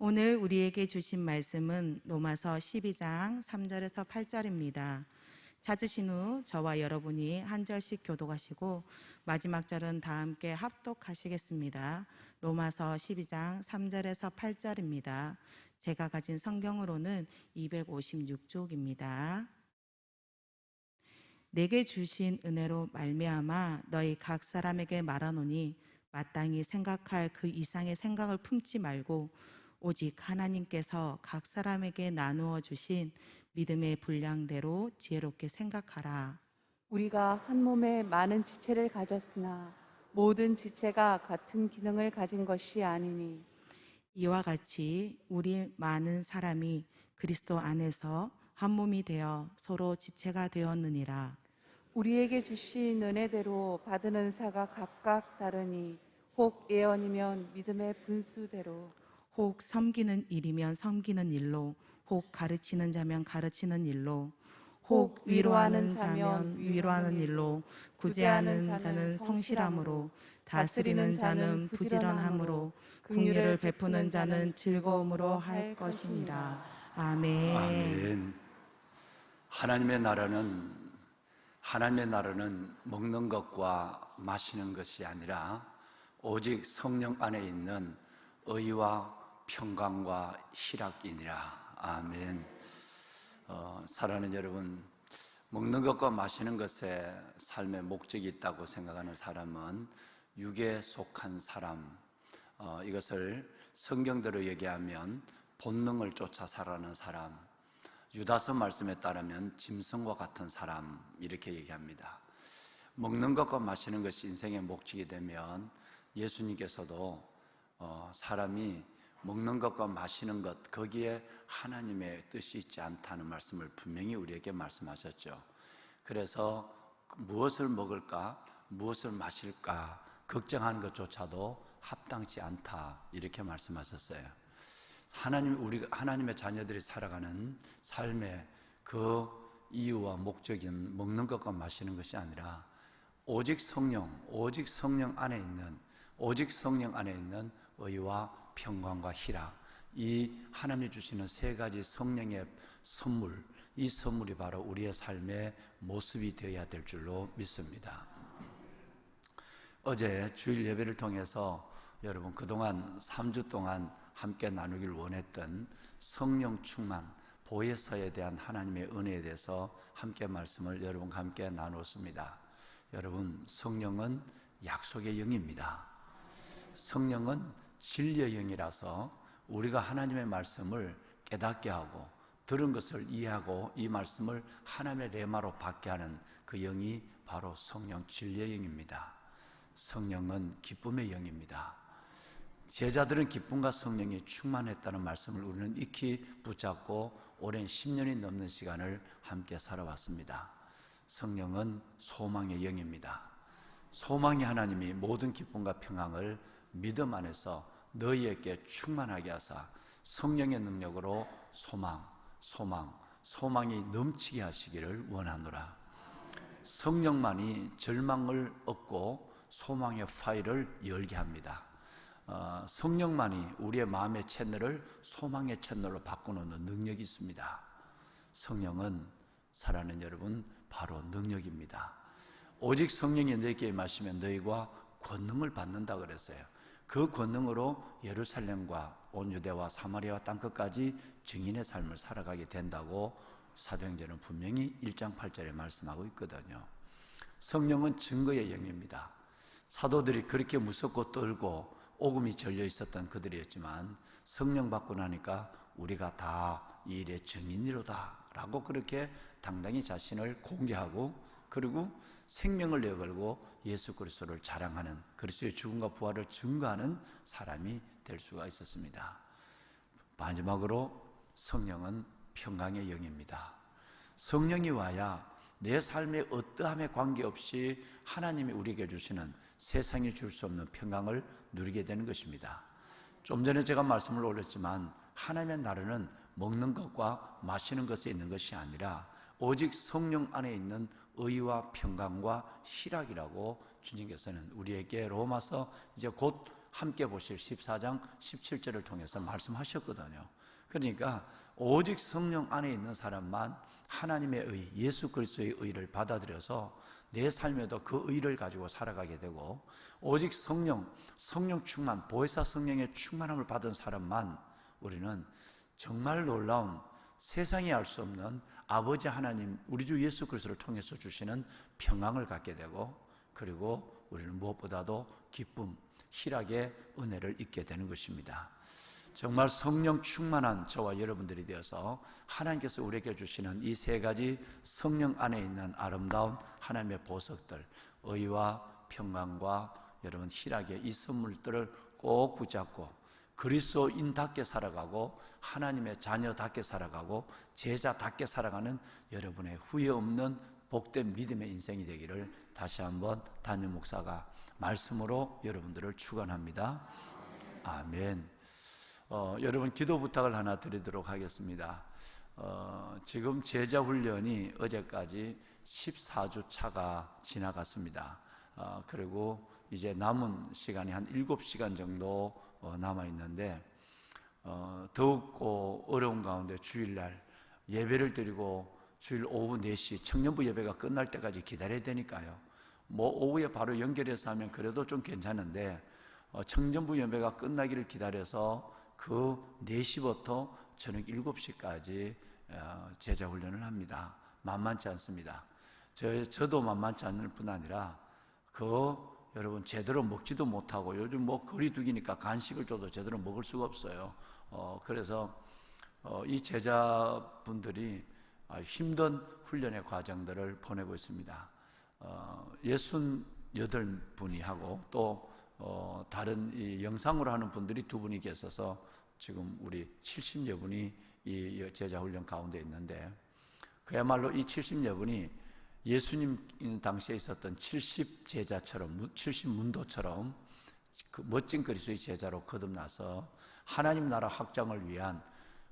오늘 우리에게 주신 말씀은 로마서 12장 3절에서 8절입니다. 찾으신 후 저와 여러분이 한 절씩 교독하시고 마지막 절은 다 함께 합독하시겠습니다. 로마서 12장 3절에서 8절입니다. 제가 가진 성경으로는 256쪽입니다. 내게 주신 은혜로 말미암아 너희 각 사람에게 말하노니 마땅히 생각할 그 이상의 생각을 품지 말고 오직 하나님께서 각 사람에게 나누어 주신 믿음의 분량대로 지혜롭게 생각하라. 우리가 한 몸에 많은 지체를 가졌으나 모든 지체가 같은 기능을 가진 것이 아니니 이와 같이 우리 많은 사람이 그리스도 안에서 한 몸이 되어 서로 지체가 되었느니라. 우리에게 주신 은혜대로 받은 은사가 각각 다르니 혹 예언이면 믿음의 분수대로 혹 섬기는 일이면 섬기는 일로, 혹 가르치는 자면 가르치는 일로, 혹 위로하는 자면 위로하는 일로, 구제하는 자는 성실함으로, 다스리는 자는 부지런함으로, 긍휼을 베푸는 자는 즐거움으로 할 것이니라. 아멘. 아멘. 하나님의 나라는 먹는 것과 마시는 것이 아니라 오직 성령 안에 있는 의와 평강과 희락이니라. 아멘. 사랑하는 여러분, 먹는 것과 마시는 것에 삶의 목적이 있다고 생각하는 사람은 육에 속한 사람, 이것을 성경대로 얘기하면 본능을 쫓아 살아가는 사람, 유다서 말씀에 따르면 짐승과 같은 사람, 이렇게 얘기합니다. 먹는 것과 마시는 것이 인생의 목적이 되면 예수님께서도 사람이 먹는 것과 마시는 것, 거기에 하나님의 뜻이 있지 않다는 말씀을 분명히 우리에게 말씀하셨죠. 그래서 무엇을 먹을까, 무엇을 마실까 걱정하는 것조차도 합당치 않다, 이렇게 말씀하셨어요. 우리가 하나님의 자녀들이 살아가는 삶의 그 이유와 목적은 먹는 것과 마시는 것이 아니라 오직 성령 안에 있는 의와 평강과 희락, 이 하나님이 주시는 세 가지 성령의 선물, 이 선물이 바로 우리의 삶의 모습이 되어야 될 줄로 믿습니다. 어제 주일 예배를 통해서 여러분 그동안 3주 동안 함께 나누길 원했던 성령 충만, 보혜사에 대한 하나님의 은혜에 대해서 함께 말씀을 여러분과 함께 나눴습니다. 여러분, 성령은 약속의 영입니다. 성령은 진리의 영이라서 우리가 하나님의 말씀을 깨닫게 하고 들은 것을 이해하고 이 말씀을 하나님의 레마로 받게 하는 그 영이 바로 성령, 진리의 영입니다. 성령은 기쁨의 영입니다. 제자들은 기쁨과 성령이 충만했다는 말씀을 우리는 익히 붙잡고 오랜 10년이 넘는 시간을 함께 살아왔습니다. 성령은 소망의 영입니다. 소망의 하나님이 모든 기쁨과 평안을 믿음 안에서 너희에게 충만하게 하사 성령의 능력으로 소망이 넘치게 하시기를 원하노라. 성령만이 절망을 얻고 소망의 파일을 열게 합니다. 성령만이 우리의 마음의 채널을 소망의 채널로 바꿔놓는 능력이 있습니다. 성령은 사랑하는 여러분 바로 능력입니다. 오직 성령이 너희에게 임하시면 너희가 권능을 받는다 그랬어요. 그 권능으로 예루살렘과 온 유대와 사마리아와 땅끝까지 증인의 삶을 살아가게 된다고 사도행전은 분명히 1장 8절에 말씀하고 있거든요. 성령은 증거의 영입니다. 사도들이 그렇게 무섭고 떨고 오금이 절려 있었던 그들이었지만 성령 받고 나니까 우리가 다 이 일의 증인이로다 라고 그렇게 당당히 자신을 공개하고 그리고 생명을 내걸고 예수 그리스도를 자랑하는, 그리스도의 죽음과 부활을 증거하는 사람이 될 수가 있었습니다. 마지막으로 성령은 평강의 영입니다. 성령이 와야 내 삶의 어떠함에 관계없이 하나님이 우리에게 주시는 세상이 줄 수 없는 평강을 누리게 되는 것입니다. 좀 전에 제가 말씀을 올렸지만 하나님의 나라는 먹는 것과 마시는 것에 있는 것이 아니라 오직 성령 안에 있는 의와 평강과 희락이라고 주님께서는 우리에게 로마서 이제 곧 함께 보실 14장 17절을 통해서 말씀하셨거든요. 그러니까 오직 성령 안에 있는 사람만 하나님의 의, 예수 그리스도의 의를 받아들여서 내 삶에도 그 의를 가지고 살아가게 되고, 오직 성령 충만, 보혜사 성령의 충만함을 받은 사람만 우리는 정말 놀라운, 세상이 알 수 없는 아버지 하나님, 우리 주 예수 그리스도를 통해서 주시는 평강을 갖게 되고, 그리고 우리는 무엇보다도 기쁨, 희락의 은혜를 잊게 되는 것입니다. 정말 성령 충만한 저와 여러분들이 되어서 하나님께서 우리에게 주시는 이 세 가지 성령 안에 있는 아름다운 하나님의 보석들, 의와 평강과 여러분 희락의 이 선물들을 꼭 붙잡고 그리스도인답게 살아가고 하나님의 자녀답게 살아가고 제자답게 살아가는 여러분의 후회 없는 복된 믿음의 인생이 되기를 다시 한번 담임 목사가 말씀으로 여러분들을 축원합니다. 아멘. 여러분 기도 부탁을 하나 드리도록 하겠습니다. 지금 제자 훈련이 어제까지 14주 차가 지나갔습니다. 그리고 이제 남은 시간이 한 7시간 정도 남아 있는데, 더욱고 어려운 가운데 주일날 예배를 드리고 주일 오후 4시 청년부 예배가 끝날 때까지 기다려야 되니까요. 뭐 오후에 바로 연결해서 하면 그래도 좀 괜찮은데, 청년부 예배가 끝나기를 기다려서 그 4시부터 저녁 7시까지 제자 훈련을 합니다. 만만치 않습니다. 저도 만만치 않을 뿐 아니라 여러분 제대로 먹지도 못하고, 요즘 뭐 거리두기니까 간식을 줘도 제대로 먹을 수가 없어요. 그래서 이 제자분들이 힘든 훈련의 과정들을 보내고 있습니다. 68분이 하고 또 다른 이 영상으로 하는 분들이 2분이 계셔서 지금 우리 70여 분이 이 제자 훈련 가운데 있는데, 그야말로 이 70여 분이 예수님 당시에 있었던 70제자처럼 70문도처럼 그 멋진 그리스도의 제자로 거듭나서 하나님 나라 확장을 위한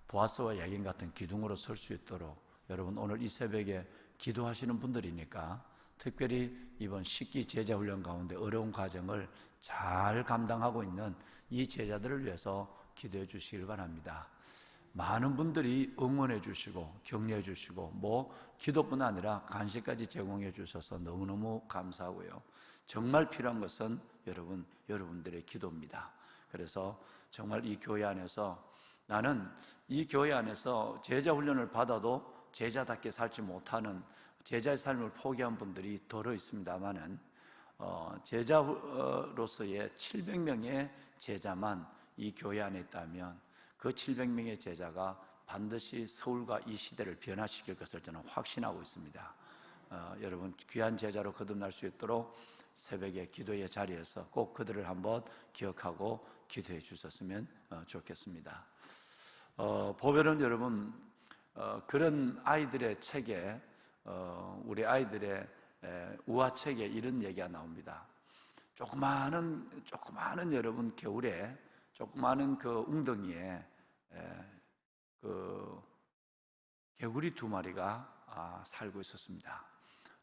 보아스와 야긴 같은 기둥으로 설 수 있도록, 여러분 오늘 이 새벽에 기도하시는 분들이니까 특별히 이번 10기 제자 훈련 가운데 어려운 과정을 잘 감당하고 있는 이 제자들을 위해서 기도해 주시길 바랍니다. 많은 분들이 응원해 주시고 격려해 주시고 뭐 기도뿐 아니라 간식까지 제공해 주셔서 너무너무 감사하고요. 정말 필요한 것은 여러분들의 기도입니다. 그래서 정말 이 교회 안에서, 나는 이 교회 안에서 제자 훈련을 받아도 제자답게 살지 못하는 제자의 삶을 포기한 분들이 더러 있습니다만은, 제자로서의 700명의 제자만 이 교회 안에 있다면 그 700명의 제자가 반드시 서울과 이 시대를 변화시킬 것을 저는 확신하고 있습니다. 여러분 귀한 제자로 거듭날 수 있도록 새벽에 기도의 자리에서 꼭 그들을 한번 기억하고 기도해 주셨으면 좋겠습니다. 보배는 여러분 그런 아이들의 책에, 우리 아이들의 우화책에 이런 얘기가 나옵니다. 조그마한 여러분 겨울에 조그마한 그 웅덩이에 그 개구리 2마리가 살고 있었습니다.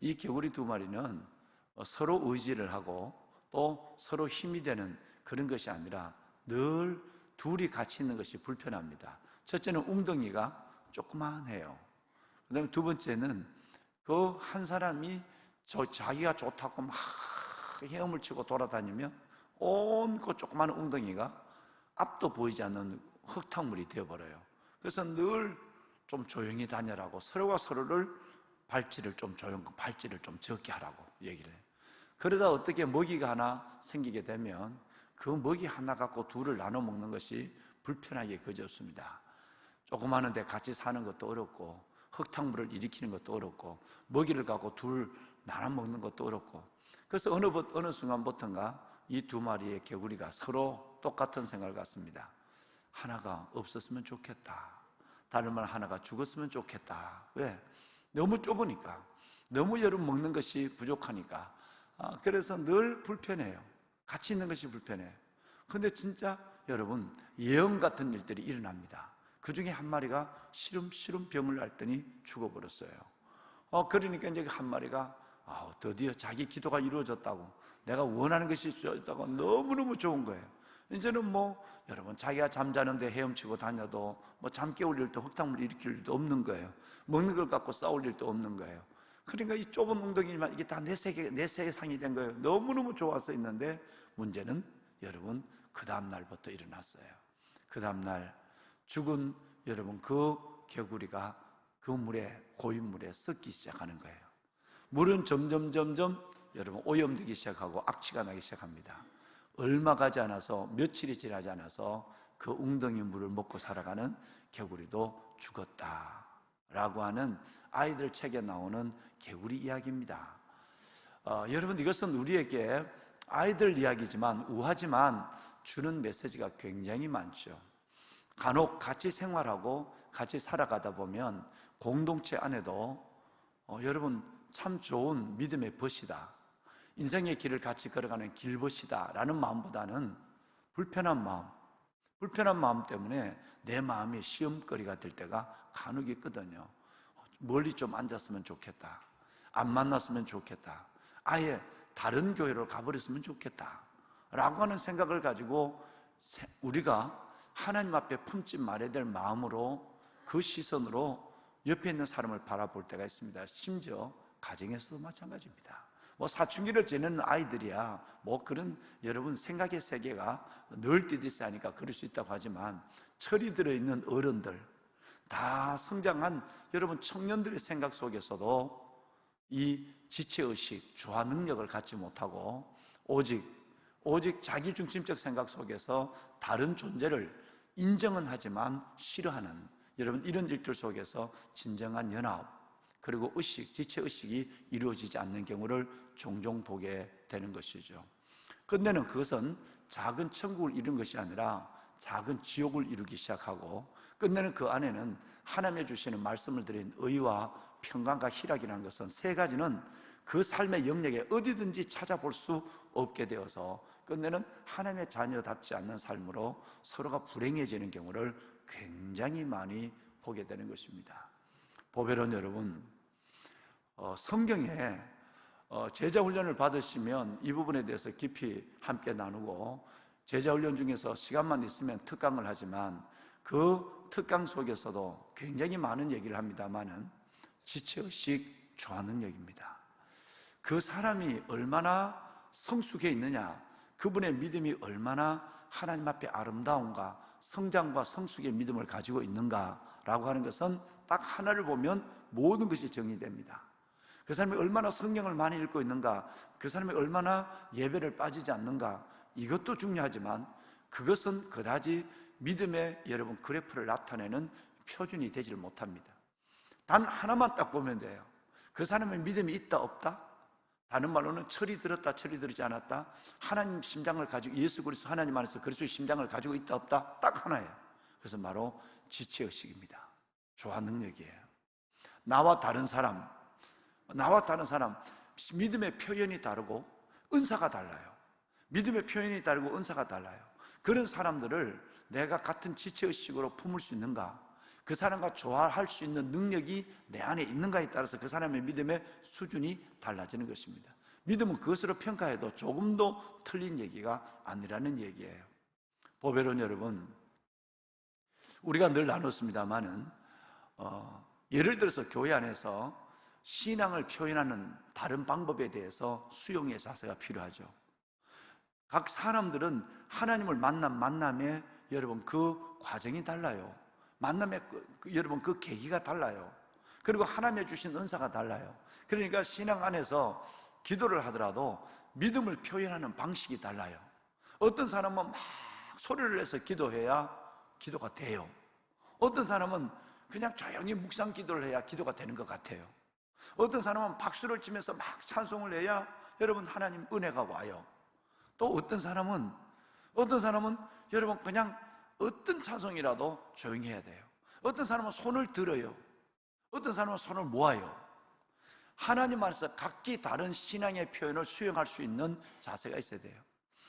이 개구리 2마리는 서로 의지를 하고 또 서로 힘이 되는 그런 것이 아니라 늘 둘이 같이 있는 것이 불편합니다. 첫째는 웅덩이가 조그만해요. 그 다음에 두 번째는 그 한 사람이 자기가 좋다고 막 헤엄을 치고 돌아다니면 온 그 조그만 웅덩이가 앞도 보이지 않는 흙탕물이 되어버려요. 그래서 늘 좀 조용히 다녀라고 서로가 서로를 발질을 좀 적게 하라고 얘기를 해요. 그러다 어떻게 먹이가 하나 생기게 되면 그 먹이 하나 갖고 둘을 나눠 먹는 것이 불편하게 그지없습니다. 조그마한데 같이 사는 것도 어렵고 흙탕물을 일으키는 것도 어렵고 먹이를 갖고 둘 나눠 먹는 것도 어렵고, 그래서 어느 순간부터인가 이 2마리의 개구리가 서로 똑같은 생각을 갖습니다. 하나가 없었으면 좋겠다. 다른 말 하나가 죽었으면 좋겠다. 왜? 너무 좁으니까, 너무 여름 먹는 것이 부족하니까. 그래서 늘 불편해요. 같이 있는 것이 불편해요. 근데 진짜 여러분 예언 같은 일들이 일어납니다. 그 중에 한 마리가 시름시름 병을 앓더니 죽어버렸어요. 그러니까 이제 한 마리가 드디어 자기 기도가 이루어졌다고, 내가 원하는 것이 이루어졌다고 너무너무 좋은 거예요. 이제는 뭐 여러분 자기가 잠자는데 헤엄치고 다녀도 뭐 잠 깨울 일도 흙탕물 일으킬 일도 없는 거예요. 먹는 걸 갖고 싸울 일도 없는 거예요. 그러니까 이 좁은 웅덩이지만 이게 다 내 세상이 된 거예요. 너무너무 좋아서 있는데 문제는 여러분 그 다음 날부터 일어났어요. 그 다음 날 죽은 여러분 그 개구리가 그 물에, 고인물에 썩기 시작하는 거예요. 물은 점점 여러분 오염되기 시작하고 악취가 나기 시작합니다. 얼마 가지 않아서, 며칠이 지나지 않아서 그 웅덩이 물을 먹고 살아가는 개구리도 죽었다라고 하는 아이들 책에 나오는 개구리 이야기입니다. 여러분 이것은 우리에게 아이들 이야기지만 우하지만 주는 메시지가 굉장히 많죠. 간혹 같이 생활하고 같이 살아가다 보면 공동체 안에도 여러분 참 좋은 믿음의 벗이다, 인생의 길을 같이 걸어가는 길벗이다 라는 마음보다는 불편한 마음 때문에 내 마음이 시험거리가 될 때가 간혹 있거든요. 멀리 좀 앉았으면 좋겠다, 안 만났으면 좋겠다, 아예 다른 교회로 가버렸으면 좋겠다 라고 하는 생각을 가지고 우리가 하나님 앞에 품지 말아야 될 마음으로, 그 시선으로 옆에 있는 사람을 바라볼 때가 있습니다. 심지어 가정에서도 마찬가지입니다. 뭐 사춘기를 지내는 아이들이야 뭐 그런 여러분 생각의 세계가 늘 뛰듯이 하니까 그럴 수 있다고 하지만, 철이 들어있는 어른들, 다 성장한 여러분 청년들의 생각 속에서도 이 지체의식, 주화 능력을 갖지 못하고 오직 자기중심적 생각 속에서 다른 존재를 인정은 하지만 싫어하는 여러분 이런 일들 속에서 진정한 연합, 그리고 지체의식이 이루어지지 않는 경우를 종종 보게 되는 것이죠. 끝내는 그것은 작은 천국을 이룬 것이 아니라 작은 지옥을 이루기 시작하고, 끝내는 그 안에는 하나님의 주시는 말씀을 드린 의와 평강과 희락이라는 것은 세 가지는 그 삶의 영역에 어디든지 찾아볼 수 없게 되어서 끝내는 하나님의 자녀답지 않는 삶으로 서로가 불행해지는 경우를 굉장히 많이 보게 되는 것입니다. 보배론 여러분, 성경에 제자훈련을 받으시면 이 부분에 대해서 깊이 함께 나누고, 제자훈련 중에서 시간만 있으면 특강을 하지만 그 특강 속에서도 굉장히 많은 얘기를 합니다만은 지체의식, 주화능력입니다. 그 사람이 얼마나 성숙해 있느냐, 그분의 믿음이 얼마나 하나님 앞에 아름다운가, 성장과 성숙의 믿음을 가지고 있는가라고 하는 것은 딱 하나를 보면 모든 것이 정리됩니다. 그 사람이 얼마나 성경을 많이 읽고 있는가, 그 사람이 얼마나 예배를 빠지지 않는가, 이것도 중요하지만 그것은 그다지 믿음의 여러분 그래프를 나타내는 표준이 되질 못합니다. 단 하나만 딱 보면 돼요. 그 사람의 믿음이 있다 없다? 다른 말로는 철이 들었다 철이 들지 않았다? 하나님 심장을 가지고, 예수 그리스도 하나님 안에서 그리스도의 심장을 가지고 있다 없다? 딱 하나예요. 그래서 바로 지체의식입니다. 주화 능력이에요. 나와 다른 사람 믿음의 표현이 다르고 은사가 달라요. 믿음의 표현이 다르고 은사가 달라요. 그런 사람들을 내가 같은 지체의식으로 품을 수 있는가, 그 사람과 조화할 수 있는 능력이 내 안에 있는가에 따라서 그 사람의 믿음의 수준이 달라지는 것입니다. 믿음은 그것으로 평가해도 조금도 틀린 얘기가 아니라는 얘기예요. 보배론 여러분, 우리가 늘 나눴습니다마는 예를 들어서 교회 안에서 신앙을 표현하는 다른 방법에 대해서 수용의 자세가 필요하죠. 각 사람들은 하나님을 만남에 여러분 그 과정이 달라요. 만남의 여러분 그 계기가 달라요. 그리고 하나님의 주신 은사가 달라요. 그러니까 신앙 안에서 기도를 하더라도 믿음을 표현하는 방식이 달라요. 어떤 사람은 막 소리를 내서 기도해야 기도가 돼요. 어떤 사람은 그냥 조용히 묵상 기도를 해야 기도가 되는 것 같아요. 어떤 사람은 박수를 치면서 막 찬송을 해야 여러분 하나님 은혜가 와요. 또 어떤 사람은 여러분 그냥 어떤 찬송이라도 조용히 해야 돼요. 어떤 사람은 손을 들어요. 어떤 사람은 손을 모아요. 하나님 안에서 각기 다른 신앙의 표현을 수용할 수 있는 자세가 있어야 돼요.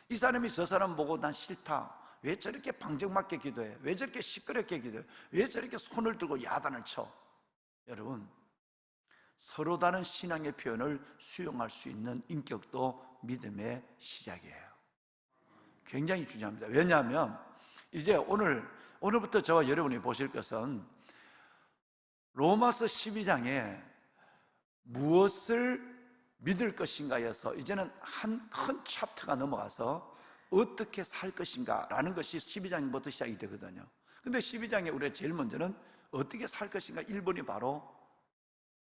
이 사람이 저 사람 보고 난 싫다, 왜 저렇게 방정맞게 기도해, 왜 저렇게 시끄럽게 기도해, 왜 저렇게 손을 들고 야단을 쳐. 여러분, 서로 다른 신앙의 표현을 수용할 수 있는 인격도 믿음의 시작이에요. 굉장히 중요합니다. 왜냐하면 이제 오늘부터 저와 여러분이 보실 것은 로마서 12장에 무엇을 믿을 것인가에서 이제는 한 큰 챕터가 넘어가서 어떻게 살 것인가 라는 것이 12장부터 시작이 되거든요. 근데 12장에 우리가 제일 먼저는 어떻게 살 것인가 1번이 바로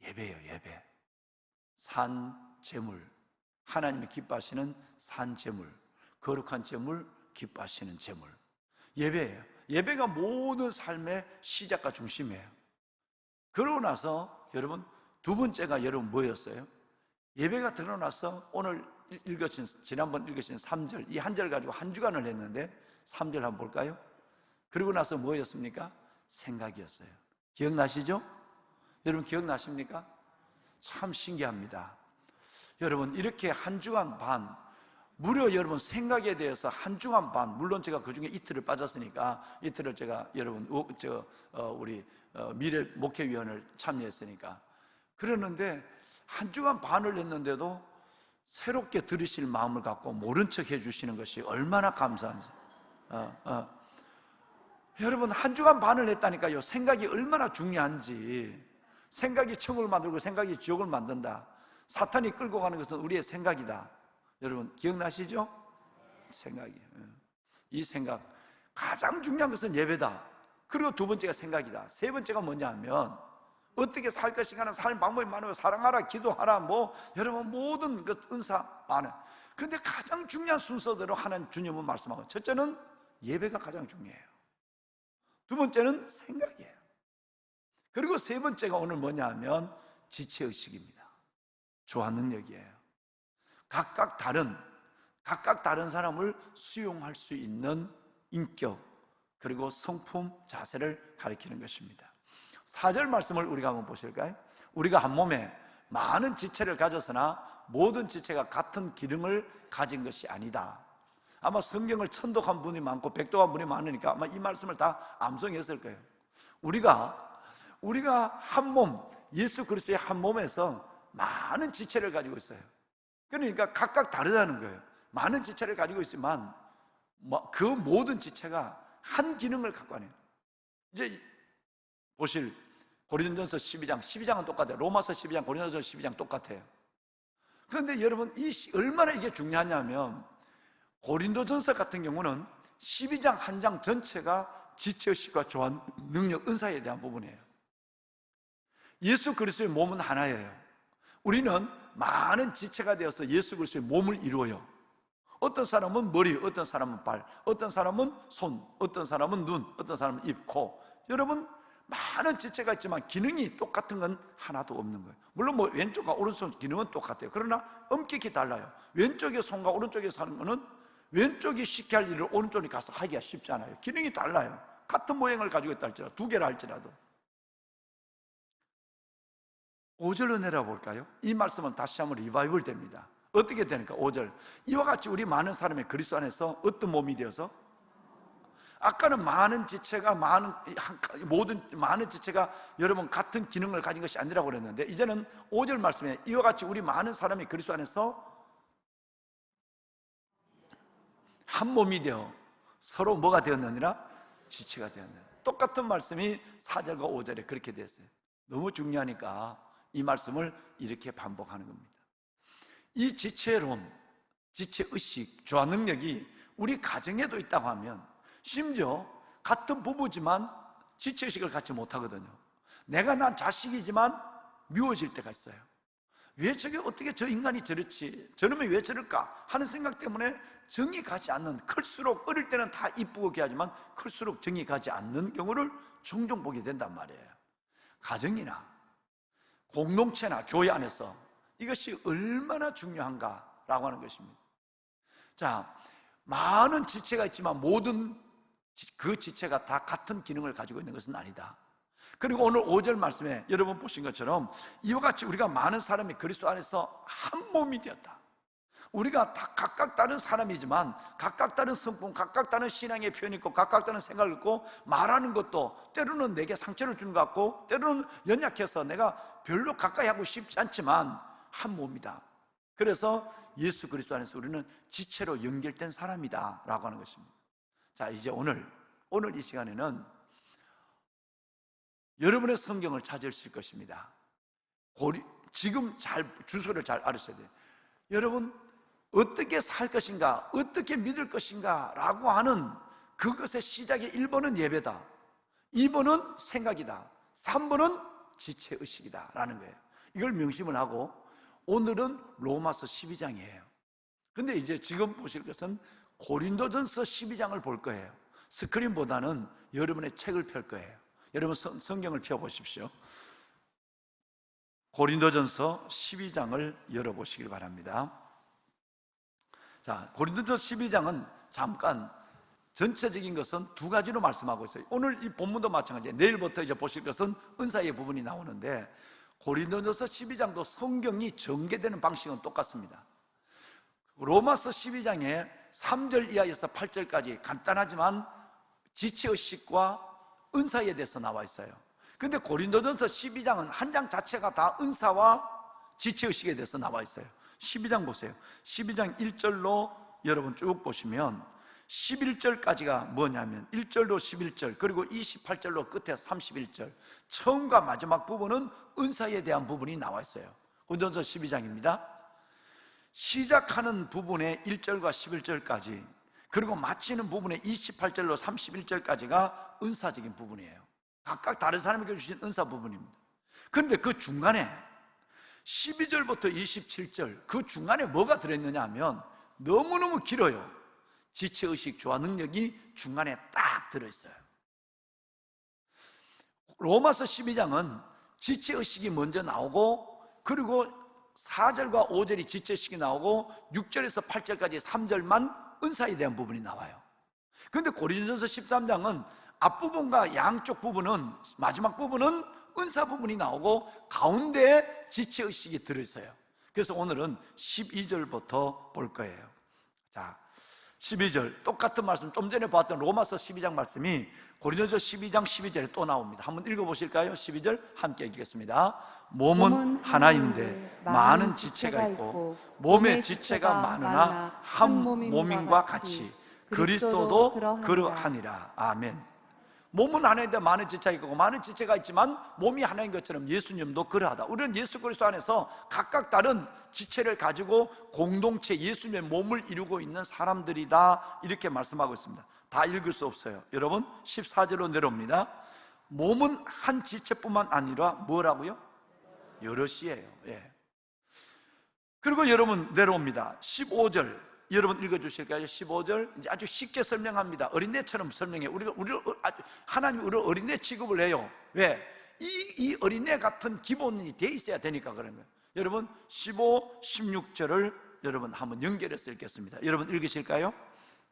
예배예요. 예배. 산 제물, 하나님이 기뻐하시는 산 제물, 거룩한 제물, 기뻐하시는 제물, 예배예요. 예배가 모든 삶의 시작과 중심이에요. 그러고 나서 여러분 두 번째가 여러분 뭐였어요? 예배가 드러나서 오늘 지난번 읽으신 3절, 이 한 절 가지고 한 주간을 했는데 3절 한번 볼까요? 그러고 나서 뭐였습니까? 생각이었어요. 기억나시죠? 여러분 기억나십니까? 참 신기합니다. 여러분 이렇게 한 주간 반, 무려 여러분 생각에 대해서 한 주간 반, 물론 제가 그 중에 이틀을 빠졌으니까 이틀을 제가 여러분 우리 미래 목회위원을 참여했으니까 그러는데 한 주간 반을 했는데도 새롭게 들으실 마음을 갖고 모른 척 해주시는 것이 얼마나 감사한지. 여러분 한 주간 반을 했다니까요. 생각이 얼마나 중요한지. 생각이 천국을 만들고 생각이 지옥을 만든다. 사탄이 끌고 가는 것은 우리의 생각이다. 여러분 기억나시죠? 생각이. 이 생각 가장 중요한 것은 예배다. 그리고 두 번째가 생각이다. 세 번째가 뭐냐 하면 어떻게 살 것인가 하는 삶 방법이 많아요. 사랑하라, 기도하라, 여러분 모든 그 은사 많아요. 그런데 가장 중요한 순서대로 하나님 주님은 말씀하고, 첫째는 예배가 가장 중요해요. 두 번째는 생각이에요. 그리고 세 번째가 오늘 뭐냐 하면 지체의식입니다. 조화 능력이에요. 각각 다른 사람을 수용할 수 있는 인격, 그리고 성품, 자세를 가리키는 것입니다. 4절 말씀을 우리가 한번 보실까요? 우리가 한 몸에 많은 지체를 가졌으나 모든 지체가 같은 기능을 가진 것이 아니다. 아마 성경을 천독한 분이 많고 백독한 분이 많으니까 아마 이 말씀을 다 암송했을 거예요. 우리가 한 몸, 예수 그리스도의 한 몸에서 많은 지체를 가지고 있어요. 그러니까 각각 다르다는 거예요. 많은 지체를 가지고 있지만 그 모든 지체가 한 기능을 갖고 하네요. 이제 보실 고린도전서 12장은 똑같아요. 로마서 12장, 고린도전서 12장 똑같아요. 그런데 여러분 얼마나 이게 중요하냐면 고린도전서 같은 경우는 12장 한 장 전체가 지체의식과 조화 능력, 은사에 대한 부분이에요. 예수 그리스도의 몸은 하나예요. 우리는 많은 지체가 되어서 예수 그리스도의 몸을 이루어요. 어떤 사람은 머리, 어떤 사람은 발, 어떤 사람은 손, 어떤 사람은 눈, 어떤 사람은 입, 코. 여러분 많은 지체가 있지만 기능이 똑같은 건 하나도 없는 거예요. 물론 왼쪽과 오른손 기능은 똑같아요. 그러나 엄격히 달라요. 왼쪽의 손과 오른쪽에 사는 거는 왼쪽이 쉽게 할 일을 오른쪽이 가서 하기가 쉽지 않아요. 기능이 달라요. 같은 모양을 가지고 있다 할지라도, 두 개를 할지라도. 5절 은혜라 볼까요? 이 말씀은 다시 한번 리바이벌 됩니다. 어떻게 되니까 5절, 이와 같이 우리 많은 사람의 그리스도 안에서 어떤 몸이 되어서, 아까는 많은 지체가 많은 지체가 여러분 같은 기능을 가진 것이 아니라고 그랬는데, 이제는 5절 말씀에 이와 같이 우리 많은 사람이 그리스도 안에서 한 몸이 되어 서로 뭐가 되었느니라? 지체가 되었느니라. 똑같은 말씀이 4절과 5절에 그렇게 됐어요. 너무 중요하니까 이 말씀을 이렇게 반복하는 겁니다. 이 지체론, 지체의식, 조화 능력이 우리 가정에도 있다고 하면, 심지어 같은 부부지만 지체의식을 갖지 못하거든요. 난 자식이지만 미워질 때가 있어요. 왜 어떻게 저 인간이 저렇지, 저놈이 왜 저럴까 하는 생각 때문에 정이 가지 않는, 클수록 어릴 때는 다 이쁘고 귀하지만 클수록 정이 가지 않는 경우를 종종 보게 된단 말이에요. 가정이나 공동체나 교회 안에서 이것이 얼마나 중요한가라고 하는 것입니다. 자, 많은 지체가 있지만 모든 그 지체가 다 같은 기능을 가지고 있는 것은 아니다. 그리고 오늘 5절 말씀에 여러분 보신 것처럼 이와 같이 우리가 많은 사람이 그리스도 안에서 한 몸이 되었다. 우리가 다 각각 다른 사람이지만 각각 다른 성품, 각각 다른 신앙의 표현이 있고 각각 다른 생각을 있고, 말하는 것도 때로는 내게 상처를 주는 것 같고 때로는 연약해서 내가 별로 가까이 하고 싶지 않지만 한 몸이다. 그래서 예수 그리스도 안에서 우리는 지체로 연결된 사람이다 라고 하는 것입니다. 자, 이제 오늘 이 시간에는 여러분의 성경을 찾으실 것입니다. 지금 주소를 잘 알으셔야 돼요. 여러분, 어떻게 살 것인가, 어떻게 믿을 것인가 라고 하는 그것의 시작의 1번은 예배다, 2번은 생각이다, 3번은 지체의식이다 라는 거예요. 이걸 명심을 하고 오늘은 로마서 12장이에요. 근데 이제 지금 보실 것은 고린도전서 12장을 볼 거예요. 스크린보다는 여러분의 책을 펼 거예요. 여러분 성경을 펴보십시오. 고린도전서 12장을 열어보시길 바랍니다. 자, 고린도전서 12장은 잠깐 전체적인 것은 두 가지로 말씀하고 있어요. 오늘 이 본문도 마찬가지예요. 내일부터 이제 보실 것은 은사의 부분이 나오는데, 고린도전서 12장도 성경이 전개되는 방식은 똑같습니다. 로마서 12장에 3절 이하에서 8절까지 간단하지만 지체의식과 은사에 대해서 나와 있어요. 근데 고린도전서 12장은 한 장 자체가 다 은사와 지체의식에 대해서 나와 있어요. 12장 보세요. 12장 1절로 여러분 쭉 보시면 11절까지가 뭐냐면 1절로 11절, 그리고 28절로 끝에 31절, 처음과 마지막 부분은 은사에 대한 부분이 나와 있어요. 고린도전서 12장입니다. 시작하는 부분에 1절과 11절까지, 그리고 마치는 부분에 28절로 31절까지가 은사적인 부분이에요. 각각 다른 사람에게 주신 은사 부분입니다. 그런데 그 중간에 12절부터 27절, 그 중간에 뭐가 들어있느냐 하면 너무너무 길어요. 지체의식, 조화 능력이 중간에 딱 들어있어요. 로마서 12장은 지체의식이 먼저 나오고, 그리고 4절과 5절이 지체의식이 나오고 6절에서 8절까지 3절만 은사에 대한 부분이 나와요. 그런데 고린도전서 13장은 앞부분과 양쪽 부분은, 마지막 부분은 은사 부분이 나오고 가운데에 지체의식이 들어있어요. 그래서 오늘은 12절부터 볼 거예요. 자, 12절 똑같은 말씀, 좀 전에 봤던 로마서 12장 말씀이 고린도전서 12장 12절에 또 나옵니다. 한번 읽어보실까요? 12절 함께 읽겠습니다. 몸은 하나인데 많은 지체가 있고 몸의 지체가 많으나 한 몸인과 같이 그리스도도 그러하니라. 아멘. 몸은 하나인데 많은 지체가 있고 많은 지체가 있지만 몸이 하나인 것처럼 예수님도 그러하다. 우리는 예수 그리스도 안에서 각각 다른 지체를 가지고 공동체 예수님의 몸을 이루고 있는 사람들이다, 이렇게 말씀하고 있습니다. 다 읽을 수 없어요. 여러분 14절로 내려옵니다. 몸은 한 지체뿐만 아니라 뭐라고요? 여럿이에요. 예. 그리고 여러분 내려옵니다. 15절 여러분 읽어주실까요? 15절 이제 아주 쉽게 설명합니다. 어린애처럼 설명해. 하나님이 우리를 어린애 취급을 해요. 왜? 이 어린애 같은 기본이 돼 있어야 되니까 그런 거예요. 여러분 15, 16절을 여러분 한번 연결해서 읽겠습니다. 여러분 읽으실까요?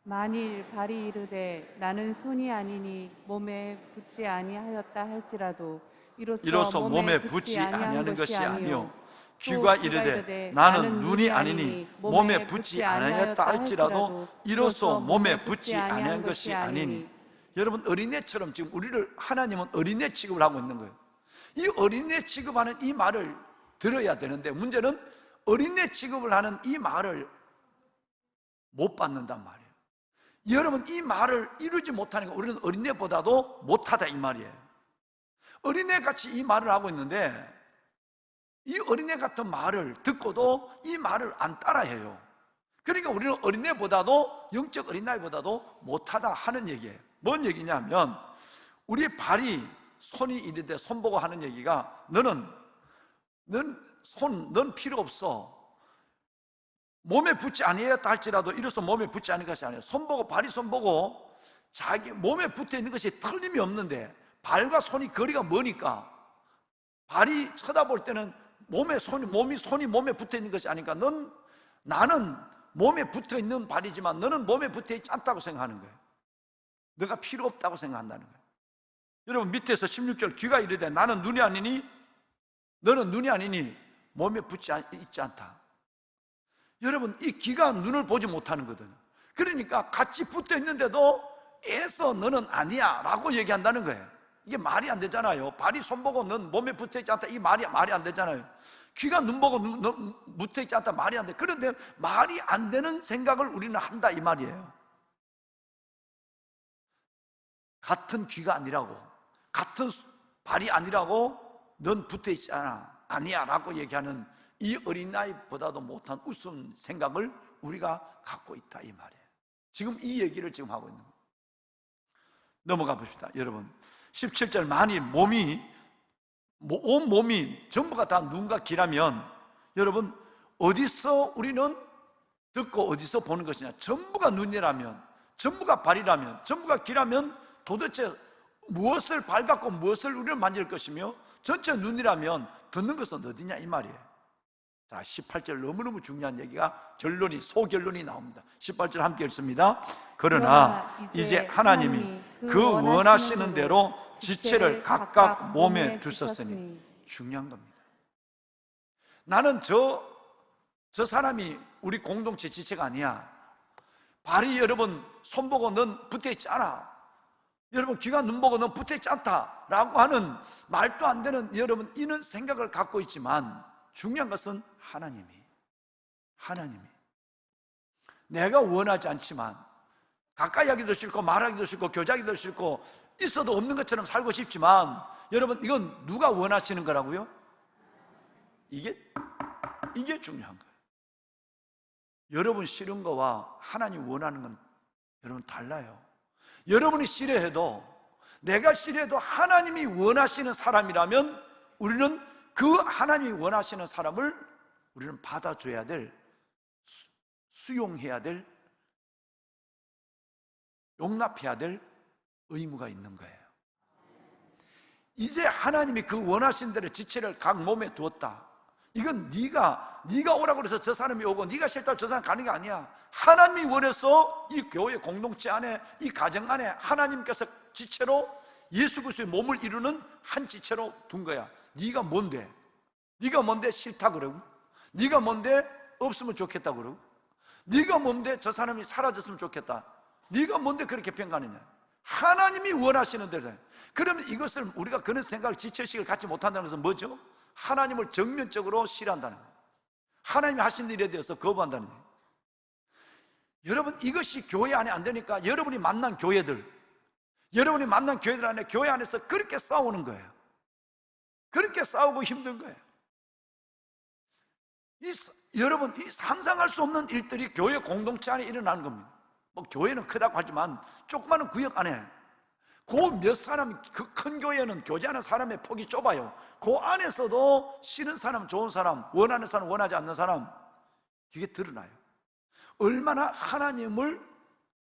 만일 발이 이르되 나는 손이 아니니 몸에 붙지 아니하였다 할지라도 이로써 몸에 붙지 아니하는 것이 아니요, 귀가 이르되 나는 눈이 아니니 몸에 붙지 아니하였다 할지라도 이로써 몸에 붙지 아니한 것이 아니니. 여러분 어린애처럼 지금 우리를 하나님은 어린애 취급을 하고 있는 거예요. 이 어린애 취급하는 이 말을 들어야 되는데 문제는 어린애 취급을 하는 이 말을 못 받는단 말이에요. 여러분 이 말을 이루지 못하니까 우리는 어린애보다도 못하다 이 말이에요. 어린애같이 이 말을 하고 있는데 이 어린애 같은 말을 듣고도 이 말을 안 따라해요. 그러니까 우리는 어린애보다도, 영적 어린아이보다도 못하다 하는 얘기예요. 뭔 얘기냐면 우리 발이 손이 이르되 손 보고 하는 얘기가 넌 필요 없어. 몸에 붙지 아니했다 할지라도 이로써 몸에 붙지 않은 것이 아니에요. 발이 손 보고 자기 몸에 붙어 있는 것이 틀림이 없는데 발과 손이 거리가 머니까 발이 쳐다볼 때는 손이 몸에 붙어 있는 것이 아니니까 나는 몸에 붙어 있는 발이지만 너는 몸에 붙어 있지 않다고 생각하는 거예요. 너가 필요 없다고 생각한다는 거예요. 여러분 밑에서 16절 귀가 이르되 나는 눈이 아니니 너는 눈이 아니니 몸에 붙지 있지 않다. 여러분 이 귀가 눈을 보지 못하는 거거든요. 그러니까 같이 붙어 있는데도 애써 너는 아니야 라고 얘기한다는 거예요. 이게 말이 안 되잖아요. 발이 손보고 넌 몸에 붙어 있지 않다, 이 말이 안 되잖아요. 귀가 눈 보고 묻혀있지 않다 말이 안 돼. 그런데 말이 안 되는 생각을 우리는 한다 이 말이에요. 같은 귀가 아니라고, 같은 발이 아니라고 넌 붙어있지 아니야 라고 얘기하는 이 어린아이보다도 못한 우스운 생각을 우리가 갖고 있다 이 말이에요. 지금 이 얘기를 지금 하고 있는 거예요. 넘어가 봅시다. 여러분 17절 만일 온 몸이 전부가 다 눈과 귀라면, 여러분 어디서 우리는 듣고 어디서 보는 것이냐? 전부가 눈이라면, 전부가 발이라면, 전부가 귀라면 도대체 무엇을 발갖고 무엇을 우리는 만질 것이며, 전체 눈이라면 듣는 것은 어디냐 이 말이에요. 자, 18절 너무너무 중요한 얘기가 소결론이 나옵니다. 18절 함께 읽습니다. 그러나 이제 하나님이 그 원하시는 대로 지체를 각각 몸에 두셨으니. 중요한 겁니다. 나는 저 사람이 우리 공동체 지체가 아니야. 발이 여러분 손 보고 넌 붙어있지 않아. 여러분 귀가 눈 보고 넌 붙어있지 않다 라고 하는 말도 안 되는 여러분 이런 생각을 갖고 있지만, 중요한 것은 하나님이 내가 원하지 않지만 가까이 하기도 싫고 말하기도 싫고 교제하기도 싫고 있어도 없는 것처럼 살고 싶지만, 여러분 이건 누가 원하시는 거라고요? 이게 중요한 거예요. 여러분 싫은 거와 하나님 원하는 건 여러분 달라요. 여러분이 싫어해도, 내가 싫어해도 하나님이 원하시는 사람이라면 우리는 그 하나님이 원하시는 사람을 우리는 받아줘야 될, 수용해야 될, 용납해야 될 의무가 있는 거예요. 이제 하나님이 그 원하신 대로 지체를 각 몸에 두었다. 이건 네가 오라고 그래서 저 사람이 오고 네가 싫다고 저 사람 가는 게 아니야. 하나님이 원해서 이 교회 공동체 안에, 이 가정 안에 하나님께서 지체로 예수 그리스도의 몸을 이루는 한 지체로 둔 거야. 네가 뭔데? 네가 뭔데 싫다 그러고, 네가 뭔데 없으면 좋겠다 그러고, 네가 뭔데 저 사람이 사라졌으면 좋겠다, 네가 뭔데 그렇게 평가하느냐. 하나님이 원하시는 대로. 그러면 이것을 우리가 그런 생각을, 지체의식을 갖지 못한다는 것은 뭐죠? 하나님을 정면적으로 싫어한다는 거예요. 하나님이 하신 일에 대해서 거부한다는 거예요. 여러분 이것이 교회 안에 안 되니까 여러분이 만난 교회들 안에, 교회 안에서 그렇게 싸우는 거예요. 그렇게 싸우고 힘든 거예요. 여러분 이 상상할 수 없는 일들이 교회 공동체 안에 일어나는 겁니다. 뭐 교회는 크다고 하지만 조그마한 구역 안에 그 몇 사람, 그 큰 교회는 교제하는 사람의 폭이 좁아요. 그 안에서도 싫은 사람, 좋은 사람, 원하는 사람, 원하지 않는 사람, 이게 드러나요. 얼마나 하나님을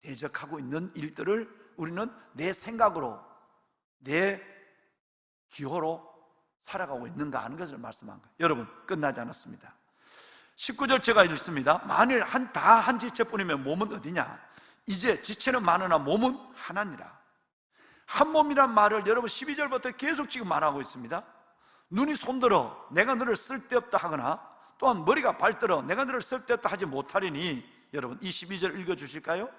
대적하고 있는 일들을 우리는 내 생각으로, 내 기호로 살아가고 있는가 하는 것을 말씀한 거예요. 여러분 끝나지 않았습니다. 19절 제가 읽습니다. 만일 한 지체뿐이면 몸은 어디냐? 이제 지체는 많으나 몸은 하나니라. 한 몸이란 말을 여러분 12절부터 계속 지금 말하고 있습니다. 눈이 손들어 내가 너를 쓸데없다 하거나, 또한 머리가 발들어 내가 너를 쓸데없다 하지 못하리니. 여러분 이 12절 읽어주실까요?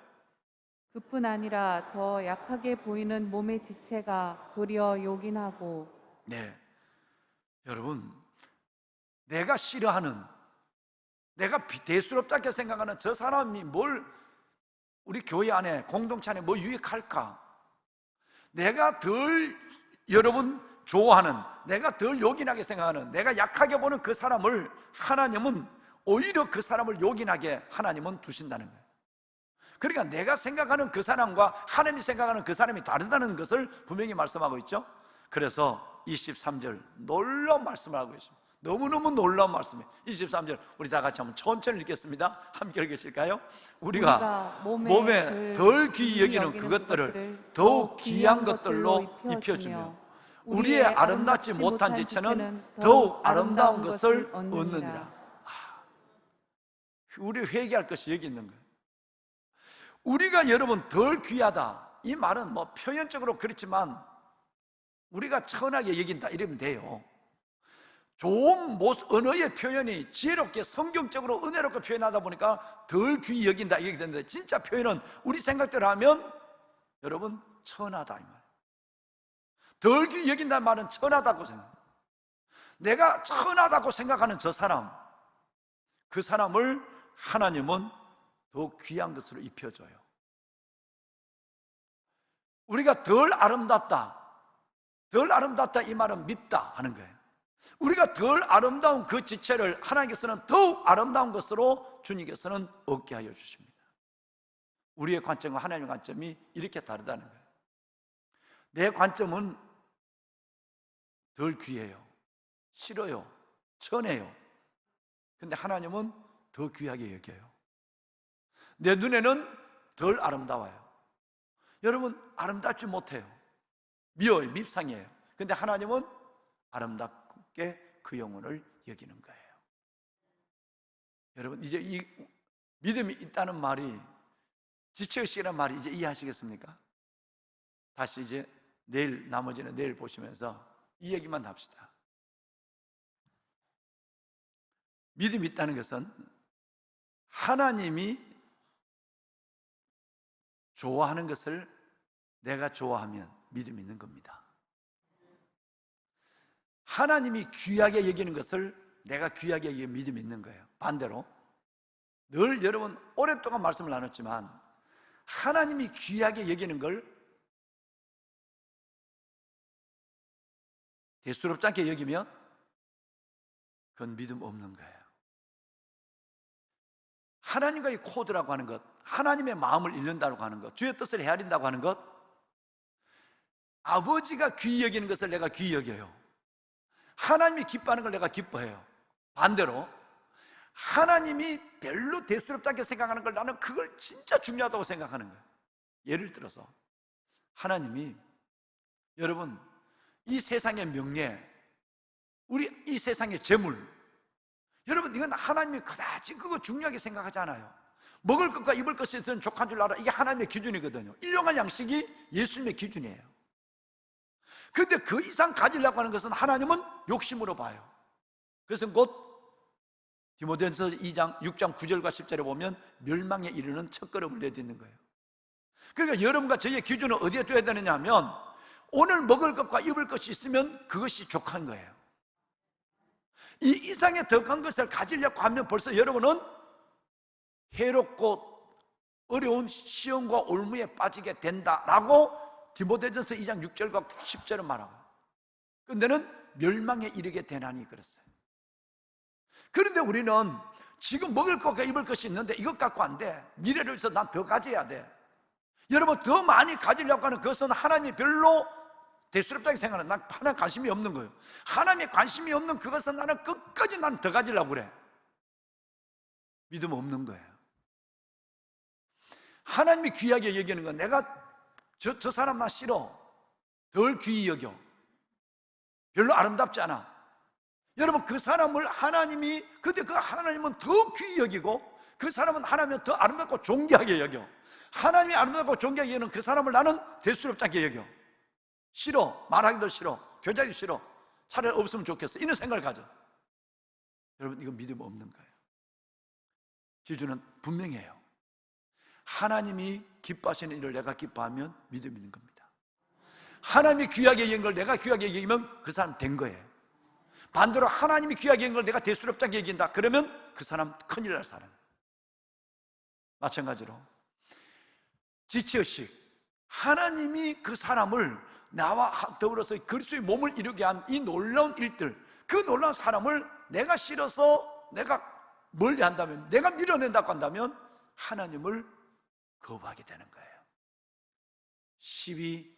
그뿐 아니라 더 약하게 보이는 몸의 지체가 도리어 요긴하고. 네, 여러분 내가 싫어하는, 내가 대수롭다고 생각하는 저 사람이 뭘 우리 교회 안에, 공동체 안에 뭐 유익할까? 내가 덜 여러분 좋아하는, 내가 덜 요긴하게 생각하는, 내가 약하게 보는 그 사람을 하나님은 오히려 그 사람을 요긴하게 하나님은 두신다는 거예요. 그러니까 내가 생각하는 그 사람과 하나님이 생각하는 그 사람이 다르다는 것을 분명히 말씀하고 있죠. 그래서 23절 놀라운 말씀을 하고 있습니다. 너무너무 놀라운 말씀이에요. 23절 우리 다 같이 한번 천천히 읽겠습니다. 함께 읽으실까요? 우리가 몸에 덜 귀히 여기는 그것들을 더욱 귀한 것들로 입혀주며 우리의 아름답지 못한 지체는 더욱 아름다운 것을 얻느니라. 우리 회개할 것이 여기 있는 거예요. 우리가 여러분 덜 귀하다, 이 말은 뭐 표현적으로 그렇지만 우리가 천하게 여긴다 이러면 돼요. 좋은 언어의 표현이 지혜롭게 성경적으로 은혜롭게 표현하다 보니까 덜 귀히 여긴다 이렇게 되는데, 진짜 표현은 우리 생각대로 하면 여러분 천하다 이 말. 덜 귀히 여긴다는 말은 천하다고 생각해요. 내가 천하다고 생각하는 저 사람, 그 사람을 하나님은 더 귀한 것으로 입혀줘요. 우리가 덜 아름답다 이 말은 밉다 하는 거예요. 우리가 덜 아름다운 그 지체를 하나님께서는 더욱 아름다운 것으로 주님께서는 얻게 하여 주십니다. 우리의 관점과 하나님의 관점이 이렇게 다르다는 거예요. 내 관점은 덜 귀해요, 싫어요, 천해요. 근데 하나님은 더 귀하게 여겨요. 내 눈에는 덜 아름다워요. 여러분, 아름답지 못해요. 미워요, 밉상이에요. 근데 하나님은 아름답게 그 영혼을 여기는 거예요. 여러분, 이제 이 믿음이 있다는 말이, 지체의식이라는 말이 이제 이해하시겠습니까? 다시 이제 나머지는 내일 보시면서 이 얘기만 합시다. 믿음이 있다는 것은 하나님이 좋아하는 것을 내가 좋아하면 믿음이 있는 겁니다. 하나님이 귀하게 여기는 것을 내가 귀하게 여기면 믿음이 있는 거예요. 반대로 늘 여러분 오랫동안 말씀을 나눴지만 하나님이 귀하게 여기는 걸 대수롭지 않게 여기면 그건 믿음 없는 거예요. 하나님과의 코드라고 하는 것, 하나님의 마음을 읽는다고 하는 것, 주의 뜻을 헤아린다고 하는 것, 아버지가 귀히 여기는 것을 내가 귀히 여겨요. 하나님이 기뻐하는 걸 내가 기뻐해요. 반대로 하나님이 별로 대수롭지 않게 생각하는 걸 나는 그걸 진짜 중요하다고 생각하는 거예요. 예를 들어서 하나님이, 여러분, 이 세상의 명예, 우리 이 세상의 재물, 여러분 이건 하나님이 그다지 그거 중요하게 생각하지 않아요. 먹을 것과 입을 것이 있으면 족한 줄 알아. 이게 하나님의 기준이거든요. 일용할 양식이 예수님의 기준이에요. 근데 그 이상 가지려고 하는 것은 하나님은 욕심으로 봐요. 그것은 곧 디모데전서 2장 6장 9절과 10절에 보면 멸망에 이르는 첫걸음을 내딛는 거예요. 그러니까 여러분과 저희의 기준은 어디에 둬야 되느냐 하면 오늘 먹을 것과 입을 것이 있으면 그것이 족한 거예요. 이 이상의 덕한 것을 가지려고 하면 벌써 여러분은 해롭고 어려운 시험과 올무에 빠지게 된다라고 디모데전서 2장 6절과 10절은 말하고, 근데는 멸망에 이르게 되나니 그랬어요. 그런데 우리는 지금 먹을 것과 입을 것이 있는데 이것 갖고 안 돼. 미래를 위해서 난 더 가져야 돼. 여러분, 더 많이 가지려고 하는 그것은 하나님이 별로 대수롭다고 생각하는, 난 하나님 관심이 없는 거예요. 하나님의 관심이 없는 그것은 나는 끝까지 난 더 가지려고 그래. 믿음 없는 거예요. 하나님이 귀하게 여기는 건 내가 저 사람 나 싫어, 덜 귀히 여겨, 별로 아름답지 않아. 여러분, 그 사람을 하나님이, 근데 그 하나님은 더 귀히 여기고 그 사람은 하나님은 더 아름답고 존귀하게 여겨. 하나님이 아름답고 존귀하게 여기는 그 사람을 나는 대수롭지 않게 여겨. 싫어, 말하기도 싫어, 교제하기도 싫어, 차라리 없으면 좋겠어, 이런 생각을 가져. 여러분, 이건 믿음 없는 거예요. 기준은 분명해요. 하나님이 기뻐하시는 일을 내가 기뻐하면 믿음 있는 겁니다. 하나님이 귀하게 여긴 걸 내가 귀하게 여기면 그 사람 된 거예요. 반대로 하나님이 귀하게 여긴 걸 내가 대수롭지 않게 여긴다 그러면 그 사람 큰일 날 사람. 마찬가지로 지체의식, 하나님이 그 사람을 나와 더불어서 그리스도의 몸을 이루게 한 이 놀라운 일들, 그 놀라운 사람을 내가 싫어서 내가 멀리 한다면, 내가 밀어낸다고 한다면 하나님을 거부하게 되는 거예요. 12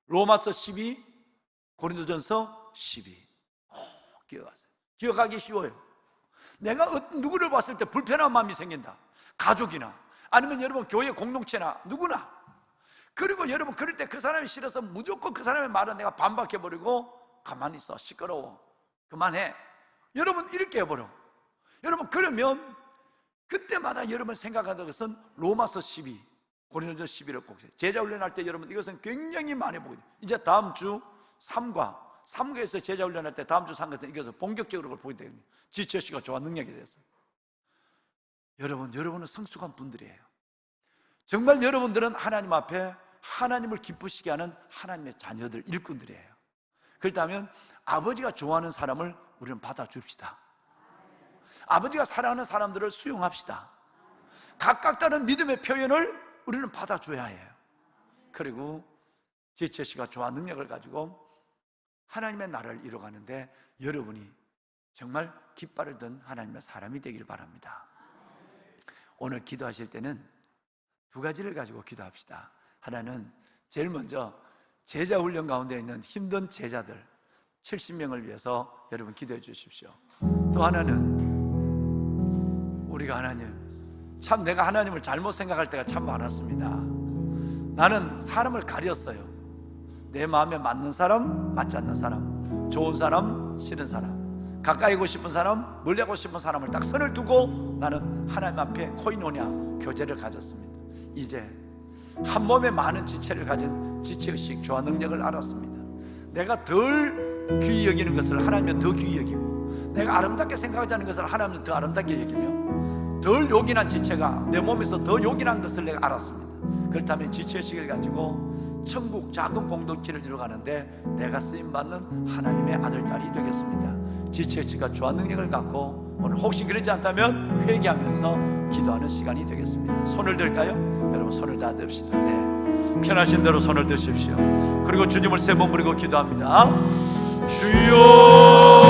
로마서 12, 고린도전서 12 기억하세요. 기억하기 쉬워요. 내가 어떤 누구를 봤을 때 불편한 마음이 생긴다, 가족이나 아니면 여러분 교회 공동체나 누구나. 그리고 여러분 그럴 때 그 사람이 싫어서 무조건 그 사람의 말은 내가 반박해버리고 가만히 있어, 시끄러워, 그만해, 여러분 이렇게 해버려. 여러분 그러면 그때마다 여러분 생각하는 것은 로마서 12, 고린도전서 12를 꼭 제자 훈련할 때 여러분 이것은 굉장히 많이 보거든요. 이제 다음 주 3과에서 제자 훈련할 때 다음 주 3과에서 이것을 본격적으로 그걸 보게 되거든요. 지체의식과 조화 능력에 대해서. 여러분은 성숙한 분들이에요. 정말 여러분들은 하나님 앞에 하나님을 기쁘시게 하는 하나님의 자녀들, 일꾼들이에요. 그렇다면 아버지가 좋아하는 사람을 우리는 받아줍시다. 아버지가 사랑하는 사람들을 수용합시다. 각각 다른 믿음의 표현을 우리는 받아줘야 해요. 그리고 지체씨가 좋아 능력을 가지고 하나님의 나라를 이루어가는데 여러분이 정말 깃발을 든 하나님의 사람이 되기를 바랍니다. 오늘 기도하실 때는 두 가지를 가지고 기도합시다. 하나는 제일 먼저 제자 훈련 가운데 있는 힘든 제자들 70명을 위해서 여러분 기도해 주십시오. 또 하나는 우리가 참 내가 하나님을 잘못 생각할 때가 참 많았습니다. 나는 사람을 가렸어요. 내 마음에 맞는 사람, 맞지 않는 사람, 좋은 사람, 싫은 사람, 가까이 가고 싶은 사람, 멀리 가고 싶은 사람을 딱 선을 두고 나는 하나님 앞에 코이노냐 교제를 가졌습니다. 이제 한 몸에 많은 지체를 가진 지체의식, 조화 능력을 알았습니다. 내가 덜 귀히 여기는 것을 하나님은 더 귀히 여기고, 내가 아름답게 생각하지 않는 것을 하나님은 더 아름답게 여기며, 덜 요긴한 지체가 내 몸에서 더 요긴한 것을 내가 알았습니다. 그렇다면 지체의식을 가지고 천국 작은 공동체를 이루어가는데 내가 쓰임받는 하나님의 아들, 딸이 되겠습니다. 지체의식과 조화 능력을 갖고 오늘 혹시 그러지 않다면 회개하면서 기도하는 시간이 되겠습니다. 손을 들까요? 여러분 손을 다 듭시다. 네. 편하신 대로 손을 드십시오. 그리고 주님을 세 번 부르고 기도합니다. 주여